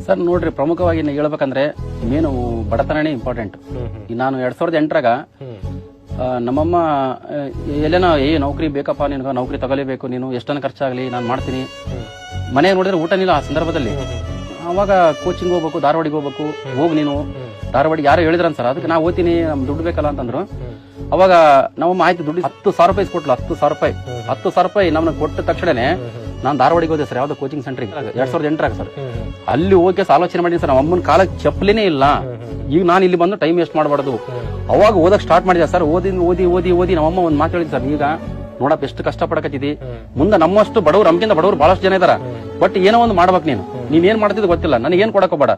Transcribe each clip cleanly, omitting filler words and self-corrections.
Sir ನೋಡ್ರಿ, ಪ್ರಮುಖವಾಗಿ ಹೇಳ್ಬೇಕಂದ್ರೆ ಮೇನು ಬಡತನನೇ ಇಂಪಾರ್ಟೆಂಟ್. ನಾನು 2008ರಾಗ ನಮ್ಮಮ್ಮ ಎಲ್ಲೇನೋ ನೌಕರಿ ಬೇಕಪ್ಪ, ನಿನಗ ನೌಕರಿ ತಗೊಲೇಬೇಕು, ನೀನು ಎಷ್ಟನ್ನ ಖರ್ಚಾಗ್ಲಿ ನಾನು ಮಾಡ್ತೀನಿ. ಮನೆಗೆ ನೋಡಿದ್ರೆ ಊಟನಿಲ್ಲ ಆ ಸಂದರ್ಭದಲ್ಲಿ. ಅವಾಗ ಕೋಚಿಂಗ್ ಹೋಗ್ಬೇಕು, ಧಾರವಾಡಿಗೆ ಹೋಗ್ಬೇಕು, ಹೋಗ್ ನೀನು ಧಾರವಾಡಿಗೆ ಯಾರೋ ಹೇಳಿದ್ರನ್ ಸರ್. ಅದಕ್ಕೆ ನಾವು ಓದ್ತೀನಿ, ನಮ್ ದುಡ್ಡು ಬೇಕಲ್ಲ ಅಂತಂದ್ರು. ಅವಾಗ ನಮ್ಮಮ್ಮ ಆಯ್ತು ದುಡ್ಡು 10,000 ರೂಪಾಯಿ ಕೊಟ್ಲು. 10,000 ರೂಪಾಯಿ ನಮ್ಗೆ ಕೊಟ್ಟ ತಕ್ಷಣನೇ ನಾನು ಧಾರವಾಡಿಗೆ ಹೋದೆ ಸರ್, ಯಾವ್ದೋ ಕೋಚಿಂಗ್ ಸೆಂಟ್ರಿಗೆ 2008ರಾಗ ಸರ್. ಅಲ್ಲಿ ಹೋಗಿ ಆಲೋಚನೆ ಮಾಡಿದ್ದೀನಿ ಸರ್, ನಮ್ಮ ಅಮ್ಮನ ಕಾಲಕ್ಕೆ ಚಪ್ಪಲಿನೇ ಇಲ್ಲ. ಈಗ ನಾನು ಇಲ್ಲಿ ಬಂದು ಟೈಮ್ ವೇಸ್ಟ್ ಮಾಡಬಾರ್ದು. ಅವಾಗ ಓದಕ್ ಸ್ಟಾರ್ಟ್ ಮಾಡಿದೆ ಸರ್. ಓದಿ ನಮ್ಮಮ್ಮ ಒಂದ್ ಮಾತು ಹೇಳಿದ್ ಸರ್, ಈಗ ನೋಡಪ್ಪ ಎಷ್ಟು ಕಷ್ಟ ಪಡಕತ್ತಿದಿ, ಮುಂದೆ ನಮ್ಮಷ್ಟು ಬಡವ್ರು, ನಮ್ಗಿಂತ ಬಡವ್ರು ಬಹಳಷ್ಟು ಜನ ಇದಾರ. ಬಟ್ ಏನೋ ಒಂದು ಮಾಡ್ಬೇಕು, ನೀನ್ ಏನ್ ಮಾಡ್ತಿದ್ ಗೊತ್ತಿಲ್ಲ, ನನಗೆ ಏನ್ ಕೊಡಕ್ ಹೋಗ್ಬೇಡ,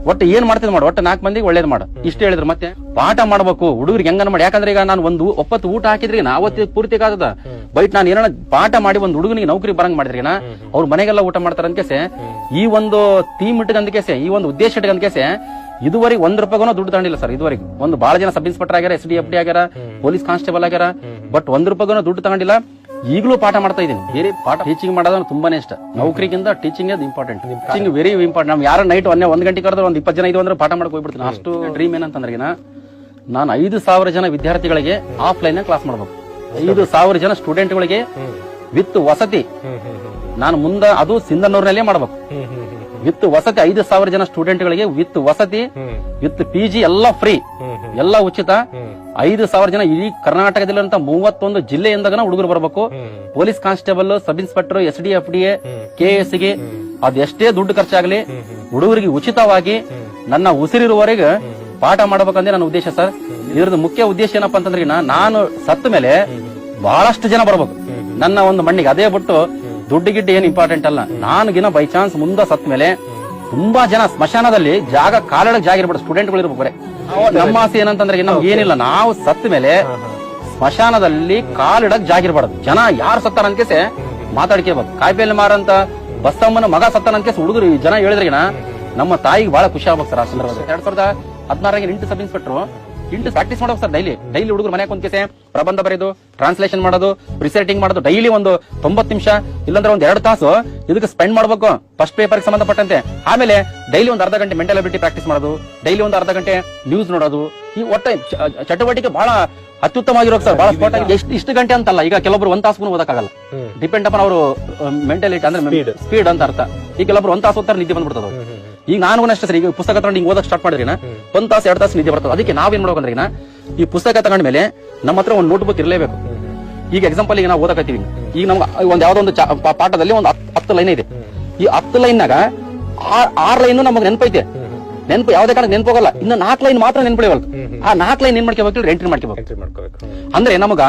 ಒಟ್ಟು ಏನ್ ಮಾಡ್ತಿದ್ ಮಾಡು, ಒಟ್ಟು 4 ಮಂದಿಗೆ ಒಳ್ಳೇದ್ ಮಾಡು, ಇಷ್ಟ ಹೇಳಿದ್ರು. ಮತ್ತೆ ಪಾಠ ಮಾಡ್ಬೇಕು ಹುಡುಗರಿಗೆ ಹೆಂಗನ ಮಾಡಿ. ಯಾಕಂದ್ರೆ ಈಗ ನಾನು ಒಂದು ಒಪ್ಪತ್ತು ಊಟ ಹಾಕಿದ್ರಿ ಅವತ್ತು ಪೂರ್ತಿ ಆಗದ. ಬೈಟ್ ನಾನು ಏನೋ ಪಾಠ ಮಾಡಿ ಒಂದು ಹುಡುಗನಿಗೆ ನೌಕರಿ ಬರಂಗ್ ಮಾಡಿದ್ರಿನ ಅವ್ರ ಮನೆಗೆಲ್ಲ ಊಟ ಮಾಡ್ತಾರ ಅಂದ್ಕೇಸೆ, ಈ ಒಂದು ಥೀಮ್ ಇಟ್ಕಂದ್ಕೇಸೆ, ಈ ಒಂದು ಉದ್ದೇಶ ಇಟ್ಕಂದ್ಕೇಸೆ ಇದುವರೆಗೆ 1 ರೂಪಾಯಿಗೂ ದುಡ್ಡು ತಗೊಂಡಿಲ್ಲ ಸರ್. ಇದುವರೆಗೆ ಒಂದು ಬಹಳ ಜನ ಸಬ್ ಇನ್ಸ್ಪೆಕ್ಟರ್ ಆಗ್ಯಾರ, SDFD ಆಗ್ಯಾರ, ಪೊಲೀಸ್ ಕಾನ್ಸ್ಟೇಬಲ್ ಆಗ್ಯಾರ, ಬಟ್ 1 ರೂಪಾಯಿಗೂ ದುಡ್ಡು ತಗೊಂಡಿಲ್ಲ. ಈಗಲೂ ಪಾಠ ಮಾಡ್ತಾ ಇದೀನಿ. ಬೇರೆ ಪಾಠ ಟೀಚಿಂಗ್ ಮಾಡೋದು ತುಂಬಾನೇ ಇಷ್ಟ. ನೌಕರಿಗಿಂತ teaching important. Teaching very important. ನಮ್ ಯಾರು ನೈಟ್ 1 ಗಂಟೆ ಕರೆದ್ರೆ ಒಂದು 20 ಜನ ಇದು ಅಂದ್ರೆ ಪಾಠ ಮಾಡಕ್ ಹೋಗ್ಬಿಡ್ತೀನಿ. ಅಷ್ಟು ಡ್ರೀಮ್ ಏನಂತಂದ್ರೆ ನಾನು 5,000 ಜನ ವಿದ್ಯಾರ್ಥಿಗಳಿಗೆ ಆಫ್ಲೈನ್ ಕ್ಲಾಸ್ ಮಾಡ್ಬೇಕು. 5,000 ಜನ ಸ್ಟೂಡೆಂಟ್ಗಳಿಗೆ ವಿತ್ ವಸತಿ. ನಾನು ಮುಂದೆ ಅದು ಸಿಂಧನೂರಿನಲ್ಲೇ ಮಾಡ್ಬೇಕು. ವಿತ್ ವಸತಿ 5,000 ಜನ ಸ್ಟೂಡೆಂಟ್ಗಳಿಗೆ ವಿತ್ ವಸತಿ, ವಿತ್ PG ಎಲ್ಲ ಫ್ರೀ, ಎಲ್ಲ ಉಚಿತ. 5,000 ಜನ ಇಡೀ ಕರ್ನಾಟಕದಲ್ಲಿರುವಂತ 31 ಜಿಲ್ಲೆಯಿಂದ ಹುಡುಗರು ಬರಬೇಕು. Police constable, sub inspector, SDFD, KS ಗೆ ಅದೆಷ್ಟೇ ದುಡ್ಡು ಖರ್ಚಾಗ್ಲಿ ಹುಡುಗರಿಗೆ ಉಚಿತವಾಗಿ ನನ್ನ ಉಸಿರಿರುವವರೆಗೆ ಪಾಠ ಮಾಡಬೇಕಂದ್ರೆ ನನ್ನ ಉದ್ದೇಶ ಸರ್. ಇದ್ರದ್ದು ಮುಖ್ಯ ಉದ್ದೇಶ ಏನಪ್ಪಾ ಅಂತಂದ್ರೆ ನಾನು ಸತ್ತ ಮೇಲೆ ಬಹಳಷ್ಟು ಜನ ಬರ್ಬೇಕು ನನ್ನ ಒಂದು ಮಣ್ಣಿಗೆ. ಅದೇ ಬಿಟ್ಟು ದುಡ್ಡು ಗಿಡ್ಡು ಏನ್ ಇಂಪಾರ್ಟೆಂಟ್ ಅಲ್ಲ. ನಾನುಗಿನ ಬೈ ಚಾನ್ಸ್ ಮುಂದೆ ಸತ್ ಮೇಲೆ ತುಂಬಾ ಜನ ಸ್ಮಶಾನದಲ್ಲಿ ಜಾಗ ಕಾಲೊಳಗೆ ಜಾಗ ಇರ್ಬೇಕು, ಸ್ಟೂಡೆಂಟ್ಗಳು ಇರ್ಬೇಕು. ಬರೇ ನಮ್ಮ ಆಸೆ ಏನಂತಂದ್ರೆ ನಮ್ಗೆ ಏನಿಲ್ಲ, ನಾವು ಸತ್ ಮೇಲೆ ಸ್ಮಶಾನದಲ್ಲಿ ಕಾಲಿಡಕ್ ಜಾಗ ಇರಬಾರ್ದು. ಜನ ಯಾರು ಸತ್ತಾರ ಅನ್ಕೇಸೆ ಮಾತಾಡ್ಕೇಬೇಕು. ಕಾಯಿಪಲ್ಲೆ ಮಾರಂತ ಬಸಮ್ಮನ ಮಗ ಸತ್ತಾನ ಅನ್ಕೇಸ್ ಹುಡುಗರು ಜನ ಹೇಳಿದ್ರಿಗಿನ ನಮ್ಮ ತಾಯಿಗೆ ಬಹಳ ಖುಷಿ ಆಗ್ಬೇಕು ಸರ್. ಆ ಸಂದರ್ಭದಲ್ಲಿ 2016 8 ಸಬ್ ಇನ್ಸ್ಪೆಕ್ಟರ್ 8 ಪ್ರಾಕ್ಟೀಸ್ ಮಾಡ್ಬೇಕು ಸರ್. ಡೈಲಿ ಹುಡುಗರು ಮನೆ ಕುಂತ್ಕೇಸೆ ಪ್ರಬಂಧ ಬರೆಯೋದು, ಟ್ರಾನ್ಸ್ಲೇಷನ್ ಮಾಡೋದು, ರಿಸೈಟಿಂಗ್ ಮಾಡೋದು. ಡೈಲಿ ಒಂದು 90 ನಿಮಿಷ ಇಲ್ಲಾಂದ್ರೆ ಒಂದು 2 ತಾಸು ಇದಕ್ಕೆ ಸ್ಪೆಂಡ್ ಮಾಡ್ಬೇಕು ಫಸ್ಟ್ ಪೇಪರ್ ಸಂಬಂಧಪಟ್ಟಂತೆ. ಆಮೇಲೆ ಡೈಲಿ ಒಂದು ಅರ್ಧ ಗಂಟೆ ಮೆಂಟಲ್ ಅಬಿಲಿಟಿ ಪ್ರಾಕ್ಟೀಸ್ ಮಾಡೋದು, ಡೈಲಿ ಒಂದು ಅರ್ಧ ಗಂಟೆ ನ್ಯೂಸ್ ನೋಡೋದು. ಈ ಒಟ್ಟ ಚಟುವಟಿಕೆ ಬಹಳ ಅತ್ಯುತ್ತಮವಾಗಿರೋದು ಸರ್. ಬಹಳ ಸ್ಪಾಟ್ ಆಗಿ ಇಷ್ಟು ಗಂಟೆ ಅಂತಲ್ಲ. ಈಗ ಕೆಲವೊಬ್ರು 1 ತಾಸು ಓದಕ್ಕಾಗಲ್ಲ, ಡಿಪೆಂಡ್ ಅಪಾನ್ ಅವರು ಮೆಂಟಾಲಿಟಿ ಅಂದ್ರೆ ಸ್ಪೀಡ್ ಅಂತ ಅರ್ಥ. ಈಗ ಕೆಲವೊಬ್ರು 1 ತಾಸು ಓದ್ತಾರೆ, ನಿದ್ದೆ ಬಂದ್ಬಿಡ್ತದ. ಈಗ ನಾನು ಅಷ್ಟೇ ಸರ್. ಈಗ ಪುಸ್ತಕ ತಗೊಂಡು ಹಿಂಗ್ ಓದಕ್ ಸ್ಟಾರ್ಟ್ ಮಾಡಿದ್ರಿನ 1 ತಾಸು 2 ತಾಸು ನಿದ್ದೆ ಬರ್ತದೆ. ಅದಕ್ಕೆ ನಾವೇನ್ ಮಾಡ್ಬೇಕಂದ್ರೆ ಈ ಪುಸ್ತಕ ತಗೊಂಡ ಮೇಲೆ ನಮ್ಮ ಹತ್ರ ಒಂದು ನೋಟ್ಬುಕ್ ಇರಲೇಬೇಕು. ಈಗ ಎಕ್ಸಾಂಪಲ್ ಈಗ ನಾವು ಓದಕತ್ತೀವಿ, ಈಗ ನಮ್ಗೆ ಒಂದ್ ಯಾವ್ದೋ ಒಂದು ಪಾಠದಲ್ಲಿ ಒಂದು 10 ಲೈನ್ ಇದೆ. ಈ 10 ಲೈನ್ನಾಗ 6 ಲೈನ್ ನಮಗೆ ನೆನಪೈತೆ. ನೆನಪು ಯಾವ್ದೇ ಕಾರಣಕ್ಕೆ ನೆನಪೋಗಲ್ಲ. ಇನ್ನು 4 ಲೈನ್ ಮಾತ್ರ ನೆನಪಿಳಿವಲ್ಲ. ಆ 4 ಲೈನ್ ಏನ್ ಮಾಡ್ಕೋಬೇಕು, ಎಂಟ್ರಿ ಮಾಡ್ಕೋಬೇಕು. ಅಂದ್ರೆ ನಮಗ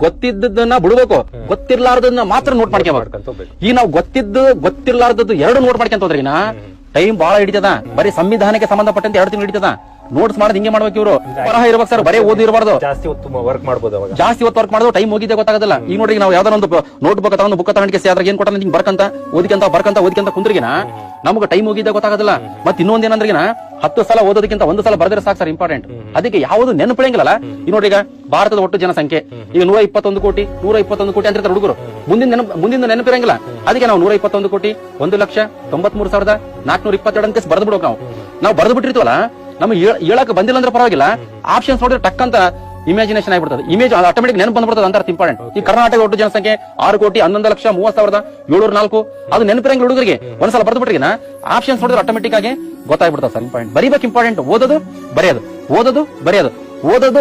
ಗೊತ್ತಿದ್ದನ್ನ ಬಿಡ್ಬೇಕು, ಗೊತ್ತಿರ್ಲಾರ್ದನ್ನ ಮಾತ್ರ ನೋಟ್ ಮಾಡ್ಕೋಬೇಕು. ಈಗ ನಾವು ಗೊತ್ತಿರ್ಲಾರ್ದದ್ದು 2 ನೋಟ್ ಮಾಡ್ಕೊಂತ ಹೋದ್ರಿ ಟೈಮ್ ಬಹಳ ಹಿಡಿತದ. ಬರೀ ಸಂವಿಧಾನಕ್ಕೆ ಸಂಬಂಧಪಟ್ಟಂತೆ 2 ತಿಂಗಳು ಹಿಡಿತದ. ನೋಟ್ಸ್ ಮಾಡೋದು ಹಿಂಗೆ ಮಾಡ್ಬೇಕು. ಇವರು ಬರಹ ಇರ್ಬೇಕು ಸರ್, ಬರೇ ಓದಿ ಇರಬಾರ್ದು. ಜಾಸ್ತಿ ಹೊತ್ತು ವರ್ಕ್ ಮಾಡೋದು, ಟೈಮ್ ಹೋಗಿದ್ದೆ ಗೊತ್ತಾಗೋದಿಲ್ಲ. ಈಗ ನೋಡ್ರಿ ನಾವು ಯಾವ್ದಾರ ಒಂದು ನೋಟ್ ಬುಕ್ ತಗೊಂಡು ಬುಕ್ ತಗೊಂಡಿಗೆ ಅದ್ರಾಗ ಏನ್ ಕೊಟ್ಟ ಹಿಂಗ್ ಬರ್ಕಂತ ಕುಂದ್ರಿಗಿನ ನಮ್ಗೆ ಟೈಮ್ ಹೋಗಿದ್ದೆ ಗೊತ್ತಾಗೋದಿಲ್ಲ. ಮತ್ತೆ ಇನ್ನೊಂದ್ ಏನಂದ್ರೆ 10 ಸಲ ಓದೋದಕ್ಕಿಂತ 1 ಸಲ ಬರ್ದ್ರೆ ಸಾಕು ಸರ್, ಇಂಪಾರ್ಟೆಂಟ್. ಅದಕ್ಕೆ ಯಾವುದು ನೆನಪಿಳಂಗಿಲ್ಲ. ಈಗ ನೋಡ್ರಿ, ಈಗ ಭಾರತದ ಒಟ್ಟು ಜನಸಂಖ್ಯೆ ಈಗ 121 ಕೋಟಿ ಅಂತ ಹುಡುಗರು ಮುಂದಿನ ನೆನಪಿರಂಗಿಲ್ಲ. ಅದಕ್ಕೆ ನಾವು 121 ಕೋಟಿ 1,93,422 ಅಂತ ಬರ್ದು ಬಿಡೋಕ್ ನಾವು ಬರ್ದು ಬಿಟ್ಟಿರ್ತೀವಲ್ಲ. ನಮ್ಗೆ ಹೇಳಕ್ ಬಂದಿಲ್ಲ ಅಂದ್ರೆ ಪರವಾಗಿಲ್ಲ, ಆಪ್ಷನ್ಸ್ ನೋಡಿದ್ರೆ ಟಕ್ ಅಂತ ಇಮ್ಯಾಜಿನೇಷನ್ ಆಗಿಬಿಡ್ತದೆ. ಇಮೇಜ್ ಆಟೋಮೆಟಿಕ್ ನೆನಪು ಬಂದ್ಬಿಡ್ತದೆ ಅಂತ ಇಂಪಾರ್ಟೆಂಟ್. ಈ ಕರ್ನಾಟಕ ಒಟ್ಟು ಜನಸಂಖ್ಯೆ 6,11,30,704 ಅದು ನೆನಪಿರಂಗಿಲ್ಲ ಹುಡುಗರಿಗೆ. ಒಂದ್ಸಲ ಬರ್ದು ಬಿಟ್ರಿಗಿನ ಆಪ್ಷನ್ಸ್ ನೋಡಿದ್ರೆ ಆಟೋಮೆಟಿಕ್ ಆಗಿ ಗೊತ್ತಾಗ್ಬಿಡ್ತದೆ ಸರ್. ಇಂಪಾರ್ಟೆಂಟ್ ಬರೀಬೇಕು, ಇಂಪಾರ್ಟೆಂಟ್. ಓದೋದು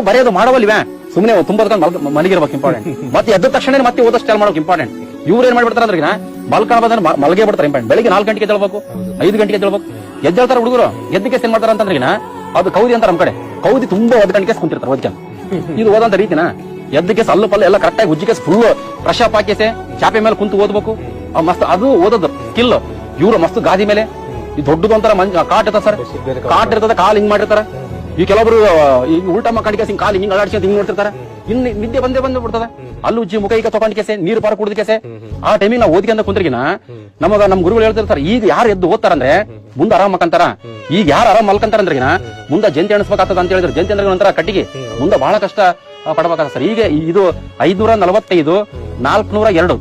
ಬರೆಯೋದು ಮಾಡವಲ್ವೇ ಸುಮ್ಮನೆ ತುಂಬಾ ಮಲಗಿರ್ಬೇಕು, ಇಂಪಾರ್ಟೆಂಟ್. ಮತ್ತೆ ಎದ್ದ ತಕ್ಷಣ ಮತ್ತೆ ಓದೋ ಸ್ಟಾರ್ಟ್ ಮಾಡೋಕೆ ಇಂಪಾರ್ಟೆಂಟ್. ಇವ್ರು ಏನ್ ಮಾಡ್ಬಿಡ್ತಾರೆ ಅಂದ್ರೆ ಮಲ್ಕೊಂಡ್ರೆ ಮಲಗೇ ಬಿಡ್ತಾರೆ. ಇಂಪಾರ್ಟೆಂಟ್ ಬೆಳಿಗ್ಗೆ 4 ಗಂಟೆಗೆ ಎದ್ದೇಳ್ಬೇಕು, 5 ಗಂಟೆಗೆ ಎದ್ದೇಳ್ಬೇಕು. ಎದ್ದೇಳ್ತಾರೆ ಹುಡುಗರು. ಎದ್ದಕ್ಕೆ ಏನ್ ಮಾಡ್ತಾರೆ ಅಂತಂದ್ರೆ ಅದು ಕೌದಿ ಅಂತಾರೆ ನಮ್ ಕಡೆ. ಕೌದಿ ತುಂಬಾ 1 ಗಂಟೆಗೆ ಕುಂತಿರ್ತಾರೆ ಓದ್ಕೊಂಡು. ಇದು ಓದಂತ ರೀತಿನ ಎದ್ದಕ್ಕೆ ಅಲ್ಲು ಪಲ್ಲು ಎಲ್ಲ ಕರೆಕ್ಟಾಗಿ ಉಜ್ಜಿಗೆ ಫುಲ್ ಫ್ರೆಶ್ ಅಪ್ ಹಾಕಿಸೆ ಚಾಪೆ ಮೇಲೆ ಕುಂತು ಓದ್ಬೇಕು. ಮಸ್ತ್ ಅದು ಓದೋದು ಸ್ಕಿಲ್. ಇವ್ರು ಮಸ್ತ್ ಗಾದಿ ಮೇಲೆ ಈ ದೊಡ್ಡದು ಅಂತಾರ ಕಾಟ್ ಇರ್ತದೆ ಸರ್. ಕಾಟ್ ಇರ್ತದೆ, ಕಾಲ್ ಹಿಂಗ್ ಮಾಡಿರ್ತಾರ. ಈ ಕೆಲವೊಬ್ರು ಉಲ್ಟಾ ಕಣಿಕೆ ಕಾಲ್ ಹಿಂಗ್ ಅಳಾಡ್ಸಿ ಹಿಂಗ್ ನೋಡ್ತಿರ್ತಾರೆ. ಇನ್ನು ನಿದ್ದೆ ಬಂದೇ ಬಿಡ್ತದೆ. ಅಲ್ಲಿ ಉಜ್ಜಿ ಮುಖ ಈಗ ತಗೊಂಡ್ ಕೆಸೆ ನೀರು ಪಾರ ಕುಡಿದ ಕೆಸೆ. ಆ ಟೈಮಿಗೆ ನಾವು ಓದಿಕೆ ಅಂತ ಕುಂದ್ರಿಗಿನ ನಮ್ ಗುರುಗಳು ಹೇಳ್ತಿರ್ತಾರೆ, ಈಗ ಯಾರು ಎದ್ದು ಓದ್ತಾರಂದ್ರೆ ಮುಂದೆ ಆರಾಮ್ ಮಕ್ಕಂತಾರ. ಈಗ ಯಾರು ಆರಾಮ್ ಮಲ್ಕಂತಾರ ಅಂದ್ರಿಗಿನ ಮುಂದೆ ಜಂತಿ ಎಣಿಸ್ಬೇಕಾಗ್ತದ ಅಂತ ಹೇಳಿದ್ರು. ಜಂತಿ ಅಂದ್ರೆ ಒಂಥರ ಕಟ್ಟಿಗೆ, ಮುಂದೆ ಬಹಳ ಕಷ್ಟ ಪಡ್ಬೇಕಾಗ್ತದೆ ಸರ್. ಈಗ ಇದು 545 402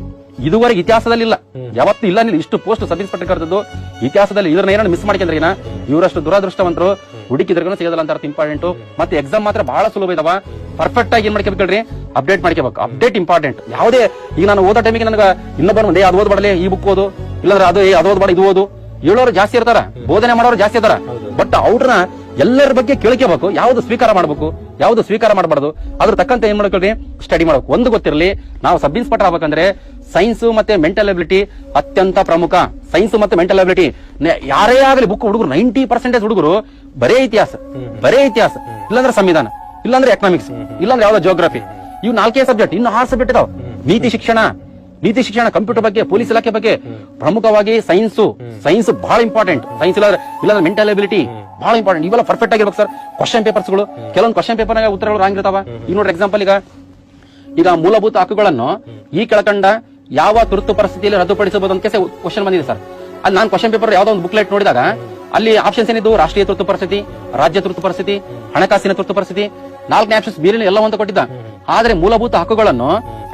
ಇದುವರೆಗೆ ಇತಿಹಾಸದಲ್ಲಿ ಇಲ್ಲ, ಯಾವತ್ತೂ ಇಲ್ಲ. ಇಷ್ಟು ಪೋಸ್ಟ್ ಸಬ್ ಇನ್ಸ್ಪೆಕ್ಟರ್ ಕರೆದದ್ದು ಇತಿಹಾಸದಲ್ಲಿ ಇದ್ರನ್ನ ಏನಾದ್ರು ಮಿಸ್ ಮಾಡ್ಕೊಂಡ್ರೆ ಇವರಷ್ಟು ದುರಾದೃಷ್ಟವಂತರು ಹುಡುಕಿದ್ರಿಗೂ ಸಿಗೋದಲ್ಲ ಅಂತ ಇಂಪಾರ್ಟೆಂಟ್. ಮತ್ತೆ ಎಕ್ಸಾಮ್ ಮಾತ್ರ ಬಹಳ ಸುಲಭ ಇದಾವ. ಪರ್ಫೆಕ್ಟ್ ಆಗಿ ಏನ್ ಮಾಡ್ಕೋಬೇಕ್ರಿ, ಅಪ್ಡೇಟ್ ಮಾಡ್ಕೋಬೇಕು. Update important. ಯಾವುದೇ ಈಗ ನಾನು ಓದೋ ಟೈಮಿಗೆ ನನಗೆ ಇನ್ನೊಬ್ಬರು ಒಂದೇ ಅದು ಓದ್ಬಾಡಲಿ, ಈ ಬುಕ್ ಓದು, ಇಲ್ಲಾಂದ್ರೆ ಅದು ಓದ್ಬಾಡ, ಇದು ಓದು ಹೇಳೋರು ಜಾಸ್ತಿ ಇರ್ತಾರ, ಬೋಧನೆ ಮಾಡೋರು ಜಾಸ್ತಿ ಇದಾರ. ಬಟ್ ಅವ್ರನ್ನ ಎಲ್ಲರ ಬಗ್ಗೆ ಕೇಳ್ಕೋಬೇಕು, ಯಾವ್ದು ಸ್ವೀಕಾರ ಮಾಡ್ಬೇಕು, ಯಾವ್ದು ಸ್ವೀಕಾರ ಮಾಡಬಾರ್ದು, ಅದ್ರ ತಕ್ಕಂತೆ ಏನ್ ಮಾಡ್ಕೊಳ್ರಿ, ಸ್ಟಡಿ ಮಾಡ್ಬೇಕು. ಒಂದು ಗೊತ್ತಿರಲಿ, ನಾವು ಸಬ್ ಇನ್ಸ್ಪೆಕ್ಟರ್ ಆಗ್ಬೇಕಂದ್ರೆ ಸೈನ್ಸ್ ಮತ್ತೆ ಮೆಂಟಲ್ ಎಬಿಲಿಟಿ ಅತ್ಯಂತ ಪ್ರಮುಖ. ಸೈನ್ಸ್ ಮತ್ತೆ ಮೆಂಟಲ್ ಎಬಿಲಿಟಿ ಯಾರೇ ಆಗಲಿ ಬುಕ್ ಹುಡುಗರು 90% ಹುಡುಗರು ಬರೇ ಇತಿಹಾಸ, ಇಲ್ಲಾಂದ್ರೆ ಸಂವಿಧಾನ, ಇಲ್ಲಾಂದ್ರೆ ಎಕನಾಮಿಕ್ಸ್, ಇಲ್ಲಾಂದ್ರೆ ಯಾವ್ದೋ ಜಿಯೋಗ್ರಫಿ, ಇವು 4 ಸಬ್ಜೆಕ್ಟ್. ಇನ್ನು 6 ಸಬ್ಜೆಕ್ಟ್ ಇದಾವ. ನೀತಿ ಶಿಕ್ಷಣ, ಕಂಪ್ಯೂಟರ್ ಬಗ್ಗೆ, ಪೊಲೀಸ್ ಇಲಾಖೆ ಬಗ್ಗೆ. ಪ್ರಮುಖವಾಗಿ ಸೈನ್ಸ್ ಬಹಳ ಇಂಪಾರ್ಟೆಂಟ್. ಸೈನ್ಸ್ ಇಲ್ಲಾಂದ್ರೆ ಮೆಂಟಲ್ ಎಬಿಲಿಟಿ ಬಹಳ ಇಂಪಾರ್ಟೆಂಟ್. ಇವೆಲ್ಲ ಪರ್ಫೆಕ್ಟ್ ಆಗಿರ್ಬೇಕು ಸರ್. ಕ್ವಶನ್ ಪೇಪರ್ಸ್ಗಳು, ಕೆಲವೊಂದು ಕ್ವಶನ್ ಪೇಪರ್ನಾಗ ಉತ್ತರಗಳು ರಾಂಗ್ ಇರ್ತಾವ. ಈಗ ನೋಡ್ರಿ ಎಕ್ಸಾಂಪಲ್, ಈಗ ಮೂಲಭೂತ ಹಕ್ಕುಗಳನ್ನು ಈ ಕೆಳಕಂಡ ಯಾವ ತುರ್ತು ಪರಿಸ್ಥಿತಿಯಲ್ಲಿ ರದ್ದುಪಡಿಸಬಹುದು ಅಂತ ಕ್ವಶನ್ ಬಂದಿದೆ ಸರ್. ಅಲ್ಲಿ ನಾನು ಕ್ವಶನ್ ಪೇಪರ್ ಯಾವ್ದೋ ಒಂದು ಬುಕ್ಲೆಟ್ ನೋಡಿದಾಗ ಅಲ್ಲಿ ಆಪ್ಷನ್ಸ್ ಏನಿದ್ದು, ರಾಷ್ಟ್ರೀಯ ತುರ್ತು ಪರಿಸ್ಥಿತಿ, ರಾಜ್ಯ ತುರ್ತು ಪರಿಸ್ಥಿತಿ, ಹಣಕಾಸಿನ ತುರ್ತು ಪರಿಸ್ಥಿತಿ, 4ನೇ ಆಪ್ಷನ್ಸ್ ಬೇರೆ ಎಲ್ಲ ಅಂತ ಕೊಟ್ಟಿದ್ದ. ಆದ್ರೆ ಮೂಲಭೂತ ಹಕ್ಕುಗಳನ್ನು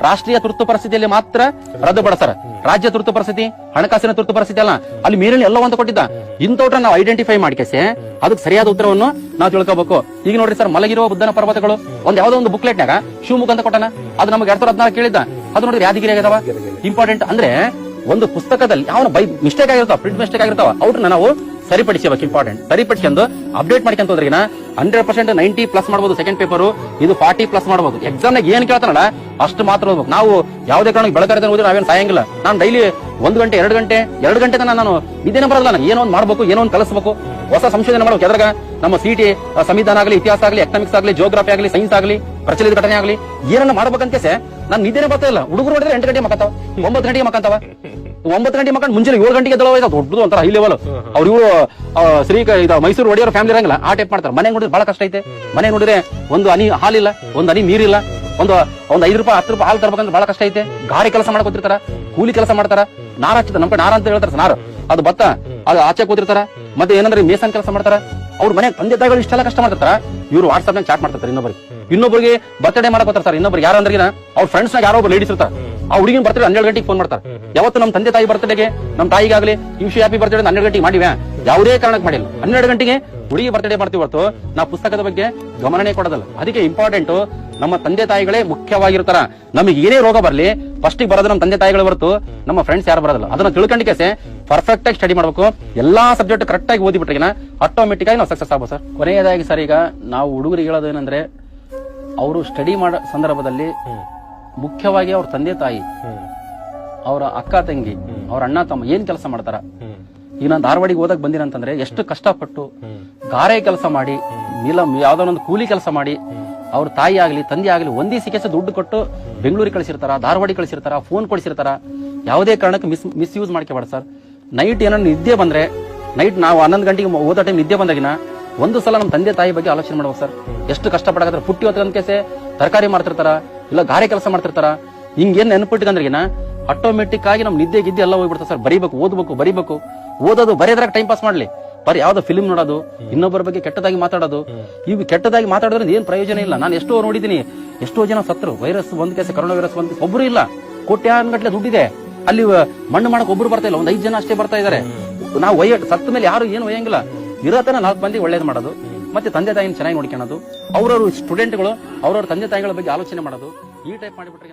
ರಾಷ್ಟ್ರೀಯ ತುರ್ತು ಪರಿಸ್ಥಿತಿಯಲ್ಲಿ ಮಾತ್ರ ರದ್ದುಪಡಿಸ್ತಾರ. ರಾಜ್ಯ ತುರ್ತು ಪರಿಸ್ಥಿತಿ, ಹಣಕಾಸಿನ ತುರ್ತು ಪರಿಸ್ಥಿತಿ ಅಲ್ಲ, ಅಲ್ಲಿ ಮೇಲಿನ ಎಲ್ಲ ಅಂತ ಕೊಟ್ಟಿದ್ದ. ಇಂಥವ್ರ ನಾವು ಐಡೆಂಟಿಫೈ ಮಾಡ್ಕೇಸಿ ಅದಕ್ಕೆ ಸರಿಯಾದ ಉತ್ತರವನ್ನು ನಾವು ತಿಳ್ಕೋಬೇಕು. ಈಗ ನೋಡ್ರಿ ಸರ್, ಮಲಗಿರುವ ಬುದ್ಧನ ಪರ್ವತಗಳು ಯಾವ್ದೋ ಒಂದು ಬುಕ್ಲೆಟ್ನಾಗ ಶಿವಮೊಗ್ಗ ಅಂತ ಕೊಟ್ಟನ, ಅದು ನಮಗೆ 2014 ಕೇಳಿದ್ದ. ಅದು ನೋಡಿದ್ರೆ ಯಾದಗಿರಿ ಆಗಿದಾವ. ಇಂಪಾರ್ಟೆಂಟ್ ಅಂದ್ರೆ ಒಂದು ಪುಸ್ತಕದಲ್ಲಿ ಯಾವ ಮಿಸ್ಟೇಕ್ ಆಗಿರ್ತಾವ, ಪ್ರಿಂಟ್ ಮಿಸ್ಟೇಕ್ ಆಗಿರ್ತಾವ, ಅವ್ರನ್ನ ನಾವು ಸರಿಪಡಿಸಬೇಕು. ಇಂಪಾರ್ಟೆಂಟ್ ಸರಿಪಡಿಸ್ಕೊಂಡು ಅಪ್ಡೇಟ್ ಮಾಡ್ಕೊಂತ ಹೋದ್ರಿನ 100% 90+ ಮಾಡಬಹುದು ಸೆಕೆಂಡ್ ಪೇಪರ್, ಇದು 40+ ಮಾಡಬಹುದು. ಎಕ್ಸಾಮ್ ನಾಗ ಏನ್ ಕೇಳ್ತಾನಲ್ಲ ಅಷ್ಟು ಮಾತ್ರ ಓದ್ಬೇಕು. ನಾವು ಯಾವುದೇ ಕಾರಣಕ್ಕೆ ಬೆಳಗಾರದ ಓದಿದ್ರೆ ನಾವೇನು ಸಾಯಂಗಿಲ್ಲ. ನಾನು ಡೈಲಿ 1 ಗಂಟೆ 2 ಗಂಟೆ ನಾನು ಇದೇನೇ ಬರೋದಿಲ್ಲ. ನಾನು ಏನೋ ಒಂದು ಮಾಡ್ಬೇಕು, ಏನೋ ಒಂದು ಕಲಿಸಬೇಕು, ಹೊಸ ಸಂಶೋಧನೆ ಮಾಡ್ಬೇಕು. ಎದ್ರಾಗ ನಮ್ಮ ಸಿಟಿ ಸಂವಿಧಾನ ಆಗಲಿ, ಇತಿಹಾಸ ಆಗಲಿ, ಎಕನಾಮಿಕ್ಸ್ ಆಗಲಿ, ಜಿಯೋಗ್ರಫಿ ಆಗಲಿ, ಸೈನ್ಸ್ ಆಗಲಿ, ಪ್ರಚಲಿತ ಘಟನೆ ಆಗಲಿ, ಏನನ್ನ ಮಾಡ್ಬೇಕಂತ ನಾನು ನಿದ್ದೇನೆ ಬರ್ತಾ ಇಲ್ಲ. ಹುಡುಗರು ನೋಡಿದ್ರೆ 8 ಗಂಟೆ ಮಕ್ಕಂತಾವ, 9 ಗಂಟೆಗೆ ಮಕ್ಕಂತಾವ. 9 ಗಂಟೆ ಮಕ್ಕಂಡು ಮುಂಜಾನೆ 7 ಗಂಟೆಗೆ ಎದ್ದಳವ. ದೊಡ್ಡದು ಒಂಥರ ಹೈ ಲೆವೆಲ್. ಅವ್ರು ಇವರು ಮೈಸೂರು ಒಡೆಯವ್ರ ಫ್ಯಾಮಿಲಿ ಇರಂಗಿಲ್ಲ, ಆ ಟೈಪ್ ಮಾಡ್ತಾರೆ. ಮನೆ ನೋಡಿದ್ರೆ ಬಹಳ ಕಷ್ಟ ಐತೆ. ಮನೆ ನೋಡಿದ್ರೆ ಒಂದು ಹನಿ ಹಾಲಿಲ್ಲ, ಒಂದು ಹನಿ ನೀರಿಲ್ಲ, ಒಂದು 5 ರೂಪಾಯಿ 10 ರೂಪಾಯಿ ಹಾಲು ತರಬೇಕಂದ್ರೆ ಬಹಳ ಕಷ್ಟ ಐತೆ. ಗಾರೆ ಕೆಲಸ ಮಾಡ್ಕೊತಿರ್ತಾರ, ಕೂಲಿ ಕೆಲಸ ಮಾಡ್ತಾರ, ನಾರ ಹಚ್ಚಿದ ನಮ್ಗೆ ನಾರ ಅಂತ ಹೇಳ್ತಾರ, ನಾರು ಅದು ಭತ್ತ ಅದು ಆಚೆ ಕೂತಿರ್ತಾರ. ಮತ್ತೆ ಏನಂದ್ರೆ ಮೇಸನ್ ಕೆಲಸ ಮಾಡ್ತಾರ. ಅವ್ರ ಮನೆ ತಂದೆ ತಾಯಿಗಳು ಇಷ್ಟೆಲ್ಲ ಕಷ್ಟ ಮಾಡ್ತಾರ. ಇವ್ರು ವಾಟ್ಸ್ಆಪ್ ನಾಗ ಚಾಟ್ ಮಾಡ್ತಾರೆ ಇನ್ನೊಬ್ಬರಿಗೆ ಬರ್ತ್ಡೇ ಮಾಡಕೋತಾರ ಸರ್. ಇನ್ನೊಬ್ರು ಯಾರಂದ್ರೆ ಅವ್ರ ಫ್ರೆಂಡ್ಸ್ ನಾಗ ಯಾರೋ ಒಬ್ಬರು ಲೇಡೀಸ್ ಇರ್ತಾರೆ. ಆ ಹುಡುಗಿನ ಬರ್ತ್ಡೇ 12 ಗಂಟೆಗೆ ಫೋನ್ ಮಾಡ್ತಾರೆ. ಯಾವತ್ತು ನಮ್ಮ ತಂದೆ ತಾಯಿ ಬರ್ತ್ಡೇಗೆ, ನಮ್ಮ ತಾಯಿಗಾಗಲಿ ವಿಶ್ ಹ್ಯಾಪಿ ಬರ್ತ್ಡೇ 12 ಗಂಟೆಗೆ ಮಾಡಿವೆ, ಯಾವುದೇ ಕಾರಣಕ್ಕೆ ಮಾಡಿಲ್ಲ. 12 ಗಂಟೆಗೆ ಹುಡುಗಿ ಬರ್ತ್ಡೇ ಮಾಡ್ತೀವಿ ಹೊರತು ನಾವು ಪುಸ್ತಕದ ಬಗ್ಗೆ ಗಮನನೇ ಕೊಡೋದಲ್ಲ. ಅದಕ್ಕೆ ಇಂಪಾರ್ಟೆಂಟ್ ನಮ್ಮ ತಂದೆ ತಾಯಿಗಳೇ ಮುಖ್ಯವಾಗಿರ್ತಾರ. ನಮಗೆ ಏನೇ ರೋಗ ಬರ್ಲಿ ಫಸ್ಟ್ ಬರೋದು ನಮ್ಮ ತಂದೆ ತಾಯಿಗಳು ಹೊರತು ನಮ್ಮ ಫ್ರೆಂಡ್ಸ್ ಯಾರು ಬರೋದಿಲ್ಲ. ಅದನ್ನ ತಿಳ್ಕೊಂಡಿಕೆ ಪರ್ಫೆಕ್ಟ್ ಆಗಿ ಸ್ಟಡಿ ಮಾಡಬೇಕು. ಎಲ್ಲಾ ಸಬ್ಜೆಕ್ಟ್ ಕರೆಕ್ಟ್ ಆಗಿ ಓದಿಬಿಟ್ರೆ ಆಟೋಮೆಟಿಕ್ ಆಗಿ ನಾವು ಸಕ್ಸಸ್ ಆಗ್ಬೋದು ಸರ್. ಕೊನೆಯದಾಗಿ ಸರ್, ಈಗ ನಾವು ಹುಡುಗರಿಗೆ ಹೇಳೋದು ಏನಂದ್ರೆ, ಅವರು ಸ್ಟಡಿ ಮಾಡೋ ಸಂದರ್ಭದಲ್ಲಿ ಮುಖ್ಯವಾಗಿ ಅವ್ರ ತಂದೆ ತಾಯಿ, ಅವರ ಅಕ್ಕ ತಂಗಿ, ಅವ್ರ ಅಣ್ಣ ತಮ್ಮ ಏನ್ ಕೆಲಸ ಮಾಡ್ತಾರ. ಈಗ ನಾನು ಧಾರವಾಡಿಗೆ ಓದಕ್ ಬಂದಿರಂತಂದ್ರೆ ಎಷ್ಟು ಕಷ್ಟಪಟ್ಟು ಗಾರೆ ಕೆಲಸ ಮಾಡಿ, ಯಾವ್ದೋ ಒಂದು ಕೂಲಿ ಕೆಲಸ ಮಾಡಿ, ಅವ್ರ ತಾಯಿ ಆಗ್ಲಿ ತಂದೆ ಆಗ್ಲಿ ಒಂದಿಸಿ ಕೆಲಸ ದುಡ್ಡು ಕೊಟ್ಟು ಬೆಂಗಳೂರಿಗೆ ಕಳಿಸಿರ್ತಾರ, ಧಾರವಾಡಿ ಕಳಿಸಿರ್ತಾರ, ಫೋನ್ ಕೊಡಿಸಿರ್ತಾರ. ಯಾವುದೇ ಕಾರಣಕ್ಕೆ ಮಿಸ್ಯೂಸ್ ಮಾಡ್ಕೋಬೇಡ ಸರ್. ನೈಟ್ ಏನಾದ್ರು ನಿದ್ದೆ ಬಂದ್ರೆ, ನೈಟ್ ನಾವು 11 ಗಂಟೆಗೆ ಓದೋ ಟೈಮ್ ನಿದ್ದೆ ಬಂದಾಗಿನ ಒಂದು ಸಲ ನಮ್ಮ ತಂದೆ ತಾಯಿ ಬಗ್ಗೆ ಆಲೋಚನೆ ಮಾಡ್ಬೇಕು ಸರ್. ಎಷ್ಟು ಕಷ್ಟಪಡಕತ್ರ, ಪುಟ್ಟಿ ಹೊತ್ಕೊಂಡ್ಕೆಸೆ ತರಕಾರಿ ಮಾಡ್ತಿರ್ತಾರ, ಇಲ್ಲ ಗಾರೆ ಕೆಲಸ ಮಾಡ್ತಿರ್ತಾರ. ಹಿಂಗೇನ್ ನೆನಪಿಟ್ಟಿದಂದ್ರಿಗಿನ ಆಟೋಮೆಟಿಕ್ ಆಗಿ ನಮ್ ನಿದ್ದೆ ಗಿದ್ದೆ ಎಲ್ಲ ಹೋಗ್ಬಿಡ್ತಾರೆ ಸರ್. ಬರೀಬೇಕು, ಓದಬೇಕು. ಓದೋದು ಬರೆಯೋದ್ರಾಗ ಟೈಮ್ ಪಾಸ್ ಮಾಡ್ಲಿ, ಬರೀ ಯಾವ್ದೋ ಫಿಲ್ಮ್ ನೋಡೋದು, ಇನ್ನೊಬ್ಬರ ಬಗ್ಗೆ ಕೆಟ್ಟದಾಗಿ ಮಾತಾಡೋದು. ಇವು ಕೆಟ್ಟದಾಗಿ ಮಾತಾಡೋದ್ರಿಂದ ಏನ್ ಪ್ರಯೋಜನ ಇಲ್ಲ. ನಾನು ಎಷ್ಟೋ ನೋಡಿದೀನಿ, ಎಷ್ಟೋ ಜನ ಸತ್ರು. ವೈರಸ್ ಒಂದ್ ಕೇಸ, ಕರೋನಾ ವೈರಸ್ ಒಂದ್ ಒಬ್ರು ಇಲ್ಲ, ಕೋಟ್ಯಾನ್ಗಟ್ಲೆ ದುಡ್ಡಿದೆ. ಅಲ್ಲಿ ಮಣ್ಣು ಮಾಡಕ್ ಒಬ್ರು ಬರ್ತಾ ಇಲ್ಲ, ಒಂದ್ 5 ಜನ ಅಷ್ಟೇ ಬರ್ತಾ ಇದಾರೆ. ನಾವು ಸತ್ತ ಮೇಲೆ ಯಾರು ಏನು ಒಯ್ಯಂಗಿಲ್ಲ. ಇರತನ 4 ಮಂದಿ ಒಳ್ಳೇದ್ ಮಾಡೋದು, ಮತ್ತೆ ತಂದೆ ತಾಯಿನ ಚೆನ್ನಾಗಿ ನೋಡ್ಕೊಳ್ಳೋದು, ಅವ್ರವ್ರ ಸ್ಟೂಡೆಂಟ್ಗಳು ಅವ್ರವ್ರ ತಂದೆ ತಾಯಿಗಳ ಬಗ್ಗೆ ಆಲೋಚನೆ ಮಾಡೋದು, ಈ ಟೈಪ್ ಮಾಡಿಬಿಟ್ರೆ